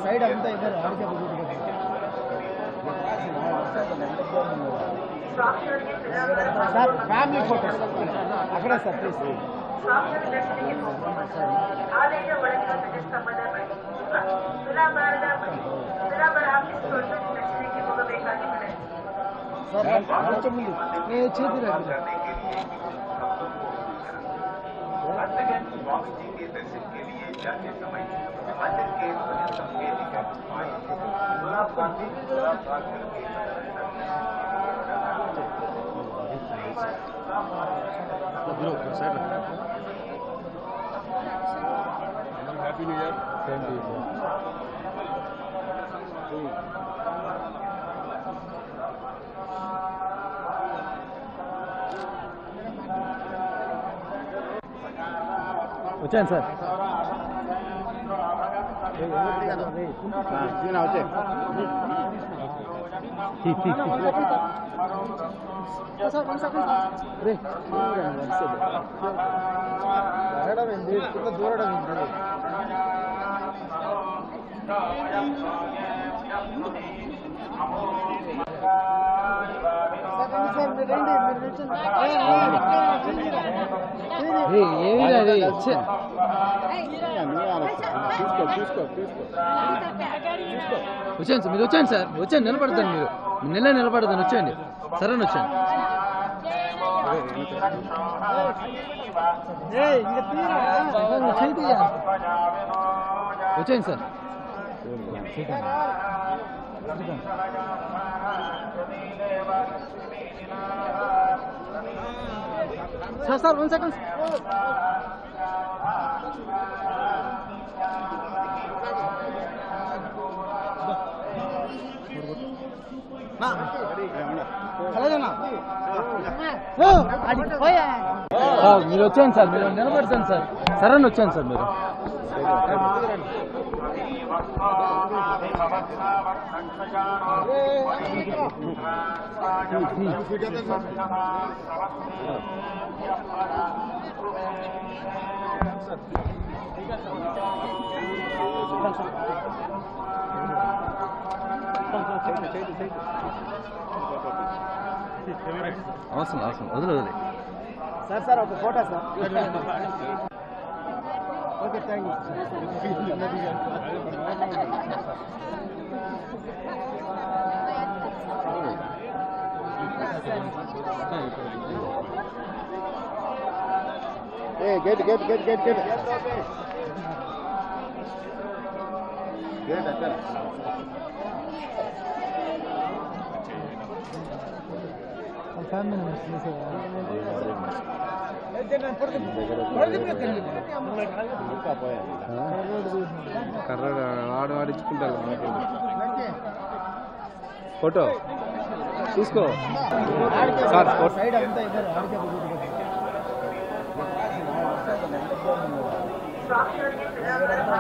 Side అంతా ఇద్దరు sir family photos అక్కడ సార్ ప్లీజ్ కొంచెం ముందు చేతి स्वामी जी के दर्शन के लिए जाते समय मंदिर के परिसर में निकल आए गुलाब गांधी गुलाब happy new year same to you వచ్చాను సార్ దూరడం వచ్చాను సార్ మీరు వచ్చాను సార్ వచ్చాను నిలబడతాను మీరు నెల నిలబడతాను వచ్చేయండి సరే వచ్చాను వచ్చాను సార్ సార్ 1 సెకండ్ మీరు వచ్చాను సార్ మీరు నిలబడతాను సార్ సరే వచ్చాను సార్ మీరు అవసరం అవసరం వదిలే వదిలే సార్ సార్ ఒక photo sir okay thank you get అక్కడ ఫ్యామిలీ కర్ర ఆడించుకుంటారు ఫోటో చూసుకో సార్ సైడ్ అంతా ఇద్దరు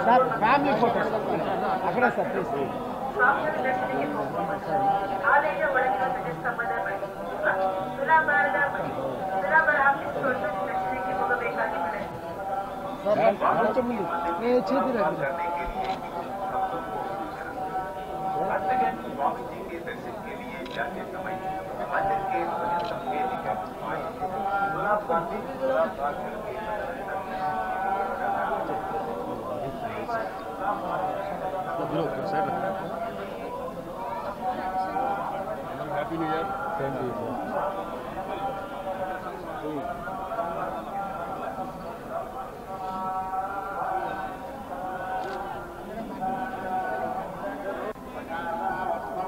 సార్ ఫ్యామిలీ ఫోటోస్ అక్కడ సార్ ప్లీజ్ కొంచెం ముందు చేతి स्वामी जी के दर्शन के लिए जाते समय मंदिर के परिसर में निकल आए गुलाब गांधी गुलाब happy new year same to you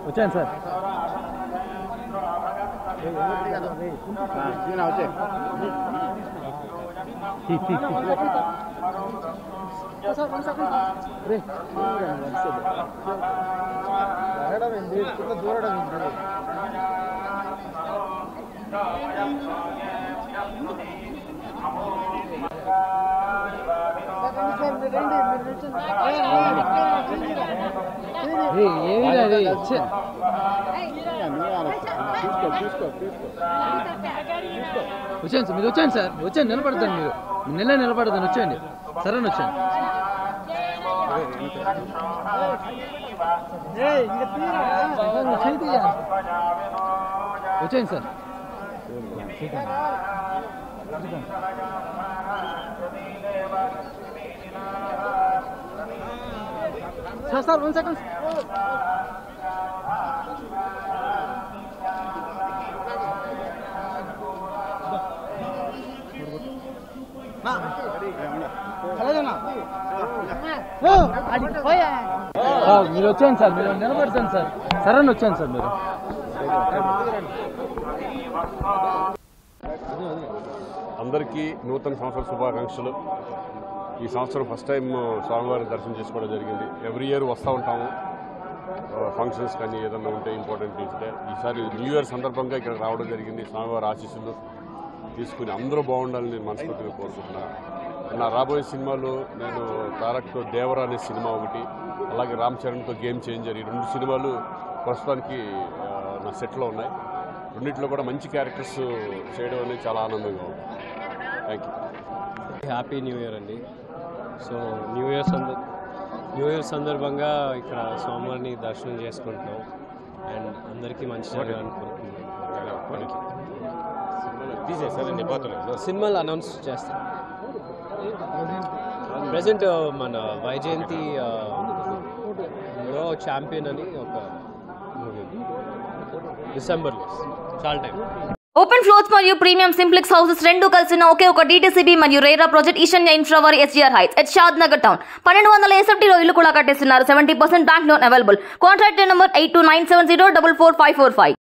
వచ్చాను సార్ దూరడం వచ్చాను సార్ మీరు వచ్చాను సార్ వచ్చాను నిలబడతాను మీరు నెల నిలబడతాను వచ్చేయండి సరే వచ్చాను వచ్చేయండి సార్. Sir 1 second. మీరు వచ్చాను సార్, మీరు నిలబడతాను సార్. సరే వచ్చాను సార్. మీరు అందరికీ నూతన సంవత్సర శుభాకాంక్షలు. ఈ సంవత్సరం ఫస్ట్ టైం స్వామివారి దర్శనం చేసుకోవడం జరిగింది. ఎవ్రీ ఇయర్ వస్తూ ఉంటాము ఫంక్షన్స్ కానీ ఏదన్నా ఉంటే ఇంపార్టెంట్ ఉంటే. ఈసారి న్యూ ఇయర్ సందర్భంగా ఇక్కడ రావడం జరిగింది. స్వామివారి ఆశీస్సులు తీసుకుని అందరూ బాగుండాలని నేను మనస్ఫూర్తిగా కోరుకుంటున్నాను. నా రాబోయే సినిమాలు నేను తారక్తో దేవర అనే సినిమా ఒకటి, అలాగే రామ్ చరణ్తో గేమ్ చేంజర్, ఈ 2 సినిమాలు ప్రస్తుతానికి నా సెట్లో ఉన్నాయి. రెండింటిలో కూడా మంచి క్యారెక్టర్స్ చేయడం అనేది చాలా ఆనందంగా ఉంది. Thank you. Happy new year అండి. సో న్యూ ఇయర్ సందర్భంగా ఇక్కడ స్వామివారిని దర్శనం చేసుకుంటున్నాం. అండ్ అందరికీ మంచి జరగాలని కోరుకుంటున్నాం. సినిమాలు అనౌన్స్ చేస్తాం. ప్రజెంట్ మన వైజయంతిలో ఛాంపియన్ అని ఒక మూవీ డిసెంబర్లో చాలా టైం. ఓపెన్ ఫ్లోర్స్ మరియు ప్రీమియం సింప్లెక్స్ హౌసెస్ 2 కలిసిన ఒకే ఒక DTCB మరియు రేరా ప్రాజెక్ట్ ఈశాన్య ఇన్ఫ్రా వారి SGR heights at Shad Nagar town. 1200 ఇల్లు కూడా కట్టేస్తున్నారు. 70% bank loan available. Contract number 8297044545.